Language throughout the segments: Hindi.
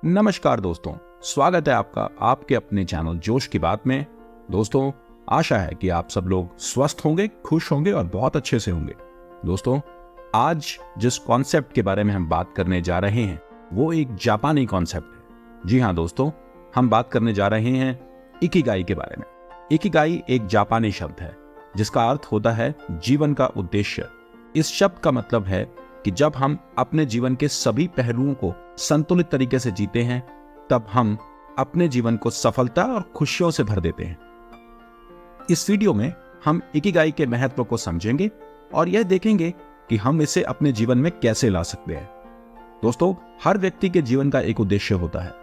नमस्कार दोस्तों, स्वागत है आपका आपके अपने चैनल जोश की बात में। दोस्तों, आशा है कि आप सब लोग स्वस्थ होंगे, खुश होंगे और बहुत अच्छे से होंगे। दोस्तों, आज जिस कॉन्सेप्ट के बारे में हम बात करने जा रहे हैं वो एक जापानी कॉन्सेप्ट है। जी हाँ दोस्तों, हम बात करने जा रहे हैं इकिगाई के बारे में। इकिगाई एक जापानी शब्द है जिसका अर्थ होता है जीवन का उद्देश्य। इस शब्द का मतलब है कि जब हम अपने जीवन के सभी पहलुओं को संतुलित तरीके से जीते हैं तब हम अपने जीवन को सफलता और खुशियों से भर देते हैं। इस वीडियो में हम इकिगाई के महत्व को समझेंगे और यह देखेंगे कि हम इसे अपने जीवन में कैसे ला सकते हैं। दोस्तों, हर व्यक्ति के जीवन का एक उद्देश्य होता है।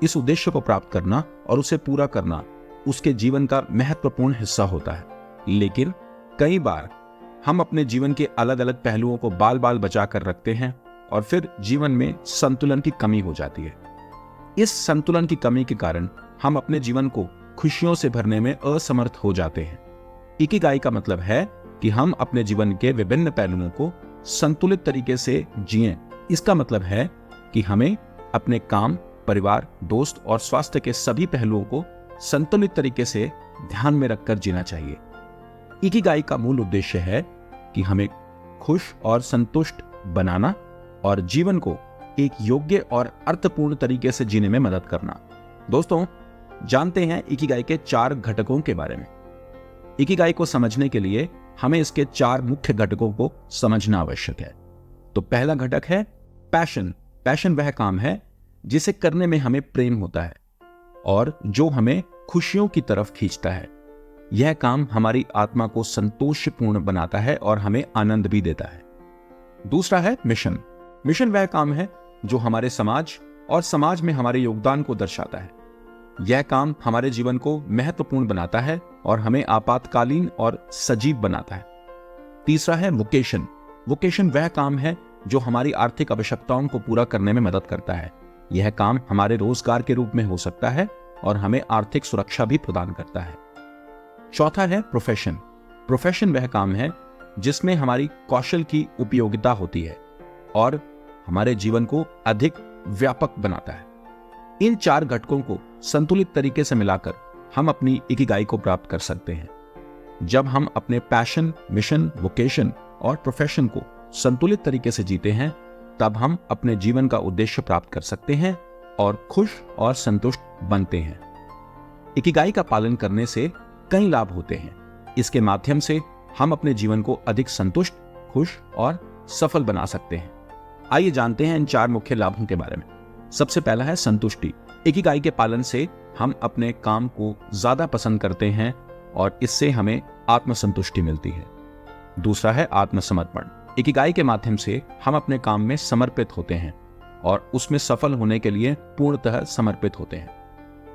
इस उद्देश्य को प्राप्त करना और उसे पूरा करना उसके जीवन का महत्वपूर्ण हिस्सा होता है। लेकिन कई बार हम अपने जीवन के अलग अलग पहलुओं को बाल बाल बचा कर रखते हैं और फिर जीवन में संतुलन की कमी हो जाती है। इस संतुलन की कमी के कारण हम अपने जीवन को खुशियों से भरने में असमर्थ हो जाते हैं। इकिगाई का मतलब है कि हम अपने जीवन के विभिन्न पहलुओं को संतुलित तरीके से जिएं। इसका मतलब है कि हमें अपने काम, परिवार, दोस्त और स्वास्थ्य के सभी पहलुओं को संतुलित तरीके से ध्यान में रखकर जीना चाहिए। इकिगाई का मूल उद्देश्य है कि हमें खुश और संतुष्ट बनाना और जीवन को एक योग्य और अर्थपूर्ण तरीके से जीने में मदद करना। दोस्तों, जानते हैं इकिगाई के 4 घटकों के बारे में। इकिगाई को समझने के लिए हमें इसके 4 मुख्य घटकों को समझना आवश्यक है। तो पहला घटक है पैशन। पैशन वह काम है जिसे करने में हमें प्रेम होता है और जो हमें खुशियों की तरफ खींचता है। यह काम हमारी आत्मा को संतोषपूर्ण बनाता है और हमें आनंद भी देता है। दूसरा है मिशन। मिशन वह काम है जो हमारे समाज और समाज में हमारे योगदान को दर्शाता है। यह काम हमारे जीवन को महत्वपूर्ण बनाता है और हमें आपातकालीन और सजीव बनाता है। तीसरा है वोकेशन। वोकेशन वह काम है जो हमारी आर्थिक आवश्यकताओं को पूरा करने में मदद करता है। यह काम हमारे रोजगार के रूप में हो सकता है और हमें आर्थिक सुरक्षा भी प्रदान करता है। चौथा है प्रोफेशन। प्रोफेशन वह काम है जिसमें हमारी कौशल की उपयोगिता होती है और हमारे जीवन को अधिक व्यापक बनाता है। इन 4 घटकों को संतुलित तरीके से मिलाकर हम अपनी इकिगाई को प्राप्त कर सकते हैं। जब हम अपने पैशन, मिशन, वोकेशन और प्रोफेशन को संतुलित तरीके से जीते हैं तब हम अपने जीवन का उद्देश्य प्राप्त कर सकते हैं और खुश और संतुष्ट बनते हैं। इकिगाई का पालन करने से कई लाभ होते हैं। इसके माध्यम से हम अपने जीवन को अधिक संतुष्ट, खुश और सफल बना सकते हैं। आइए जानते हैं इन 4 मुख्य लाभों के बारे में। सबसे पहला है संतुष्टि। इकिगाई के पालन से हम अपने काम को ज्यादा पसंद करते हैं और इससे हमें आत्मसंतुष्टि मिलती है। दूसरा है आत्मसमर्पण। इकिगाई के माध्यम से हम अपने काम में समर्पित होते हैं और उसमें सफल होने के लिए पूर्णतः समर्पित होते हैं।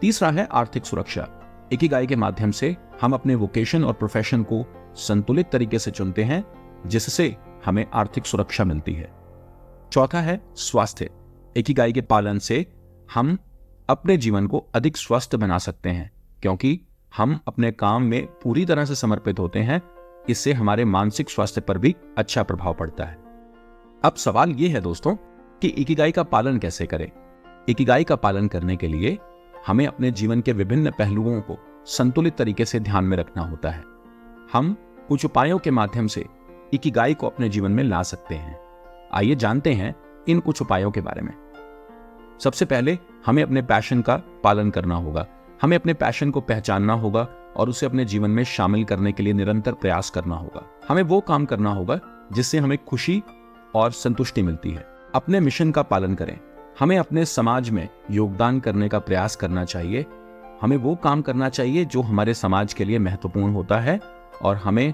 तीसरा है आर्थिक सुरक्षा। इकिगाई के माध्यम से हम अपने वोकेशन और प्रोफेशन को संतुलित तरीके से चुनते हैं जिससे हमें आर्थिक सुरक्षा मिलती है। चौथा है स्वास्थ्य। इकिगाई के पालन से हम अपने जीवन को अधिक स्वस्थ बना सकते हैं क्योंकि हम अपने काम में पूरी तरह से समर्पित होते हैं। इससे हमारे मानसिक स्वास्थ्य पर भी अच्छा प्रभाव पड़ता है। अब सवाल यह है दोस्तों कि इकिगाई का पालन कैसे करें। इकिगाई का पालन करने के लिए हमें अपने जीवन के विभिन्न पहलुओं को संतुलित तरीके से ध्यान में रखना होता है। हम कुछ उपायों के माध्यम से इकिगाई को अपने जीवन में ला सकते हैं। आइए जानते हैं इन कुछ उपायों के बारे में। सबसे पहले हमें अपने पैशन का पालन करना होगा। हमें अपने पैशन को पहचानना होगा और उसे अपने जीवन में शामिल करने के लिए निरंतर प्रयास करना होगा। हमें वो काम करना होगा जिससे हमें खुशी और संतुष्टि मिलती है। अपने मिशन का पालन करें। हमें अपने समाज में योगदान करने का प्रयास करना चाहिए। हमें वो काम करना चाहिए जो हमारे समाज के लिए महत्वपूर्ण होता है और हमें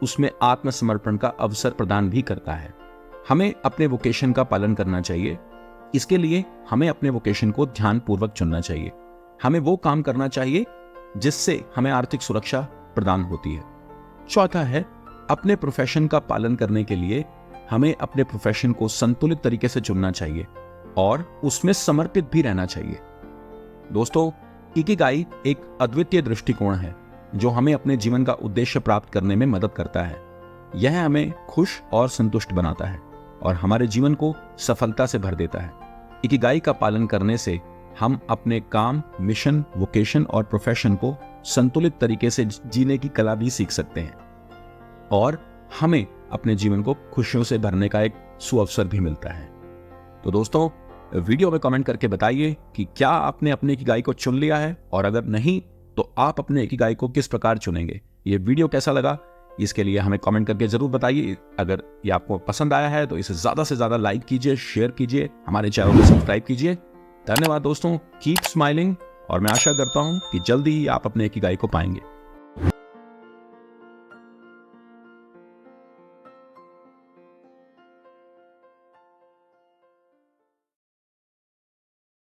उसमें आत्मसमर्पण का अवसर प्रदान भी करता है। हमें अपने वोकेशन का पालन करना चाहिए। इसके लिए हमें अपने वोकेशन को ध्यानपूर्वक चुनना चाहिए। हमें वो काम करना चाहिए जिससे हमें आर्थिक सुरक्षा प्रदान होती है। चौथा है अपने प्रोफेशन का पालन करने के लिए हमें अपने प्रोफेशन को संतुलित तरीके से चुनना चाहिए और उसमें समर्पित भी रहना चाहिए। दोस्तों, इकिगाई एक अद्वितीय दृष्टिकोण है जो हमें अपने जीवन का उद्देश्य प्राप्त करने में मदद करता है। यह हमें खुश और संतुष्ट बनाता है और हमारे जीवन को सफलता से भर देता है। इकिगाई का पालन करने से हम अपने काम, मिशन, वोकेशन और प्रोफेशन को संतुलित तरीके से जीने की कला भी सीख सकते हैं और हमें अपने जीवन को खुशियों से भरने का एक सुअवसर भी मिलता है। तो दोस्तों, वीडियो में कमेंट करके बताइए कि क्या आपने अपने इकिगाई को चुन लिया है, और अगर नहीं तो आप अपने इकिगाई को किस प्रकार चुनेंगे। ये वीडियो कैसा लगा इसके लिए हमें कमेंट करके जरूर बताइए। अगर ये आपको पसंद आया है तो इसे ज्यादा से ज्यादा लाइक कीजिए, शेयर कीजिए, हमारे चैनल को सब्सक्राइब कीजिए। धन्यवाद दोस्तों, कीप स्माइलिंग, और मैं आशा करता हूं कि जल्दी ही आप अपने इकिगाई को पाएंगे।